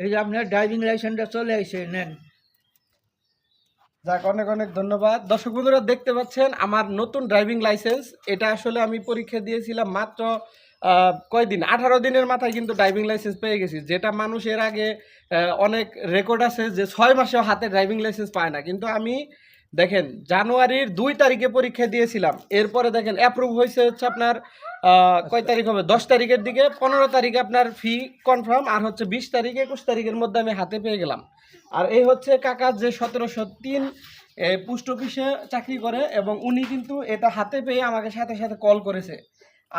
এই যে আপনার ড্রাইভিং লাইসেন্সটা চলে এসে নেন। যাক, অনেক অনেক ধন্যবাদ। দর্শক বন্ধুরা দেখতে পাচ্ছেন আমার নতুন ড্রাইভিং লাইসেন্স। এটা আসলে আমি পরীক্ষা দিয়েছিলাম মাত্র কয়দিন, 18 দিনের মাথায় কিন্তু ড্রাইভিং লাইসেন্স পেয়ে গেছি। যেটা মানুষ এর আগে অনেক রেকর্ড আছে যে 6 মাসেও হাতে ড্রাইভিং লাইসেন্স পায় না, কিন্তু আমি দেখেন জানুয়ারির 2 তারিখে পরীক্ষা দিয়েছিলাম। এরপরে দেখেন অ্যাপ্রুভ হয়েছে হচ্ছে আপনার কয় তারিখ হবে, 10 তারিখের দিকে। 15 তারিখে আপনার ফি কনফার্ম, আর হচ্ছে 20 তারিখ 21 তারিখের মধ্যে আমি হাতে পেয়ে গেলাম। আর এই হচ্ছে কাকা যে 1703 পোস্ট অফিসে চাকরি করে, এবং উনি কিন্তু এটা হাতে পেয়ে আমাকে সাথে সাথে কল করেছে।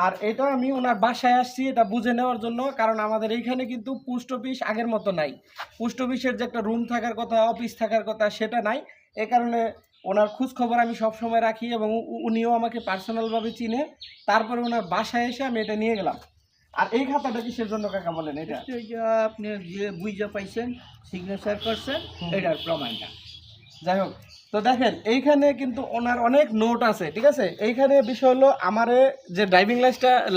আর এটা আমি ওনার বাসায় আসছি এটা বুঝে নেওয়ার জন্য, কারণ আমাদের এইখানে কিন্তু পোস্ট অফিস আগের মতো নাই। পোস্ট অফিসের যে একটা রুম থাকার কথা, অফিস থাকার কথা, সেটা নাই। এ কারণে ওনার খোঁজ খবর আমি সব সময় রাখি, এবং উনিও আমাকে পার্সোনালভাবে চিনে। তারপরে ওনার বাসায় এসে আমি এটা নিয়ে গেলাম। আর এই খাতাটা কিসের জন্য কাকা বলেন? এটা এটা আপনি যে বুঝে পাইছেন, সিগনেচার করছেন, এটার প্রমাণটা। যাই হোক, তো দেখেন এইখানে কিন্তু ওনার অনেক নোট আছে, ঠিক আছে। এইখানে বিষয় হলো আমারে যে ড্রাইভিং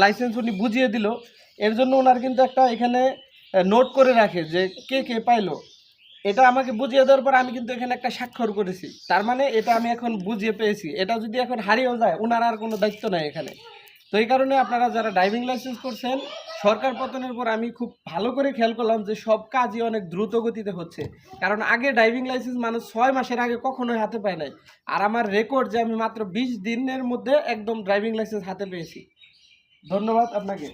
লাইসেন্স উনি বুঝিয়ে দিল, এর জন্য ওনার কিন্তু একটা এখানে নোট করে রাখে যে কে কে পাইলো। এটা আমাকে বুঝিয়ে দেওয়ার পর আমি কিন্তু এখানে একটা স্বাক্ষর করেছি। তার মানে এটা আমি এখন বুঝিয়ে পেয়েছি। এটা যদি এখন হারিয়েও যায়, ওনার আর কোনো দায়িত্ব নাই এখানে। তো এই কারণে আপনারা যারা ড্রাইভিং লাইসেন্স করছেন, সরকার পতনের পর আমি খুব ভালো করে খেয়াল করলাম যে সব কাজই অনেক দ্রুত গতিতে হচ্ছে। কারণ আগে ড্রাইভিং লাইসেন্স মানুষ 6 মাসের আগে কখনোই হাতে পায় নাই। আর আমার রেকর্ড যে আমি মাত্র 20 দিনের মধ্যে একদম ড্রাইভিং লাইসেন্স হাতে পেয়েছি। ধন্যবাদ আপনাকে।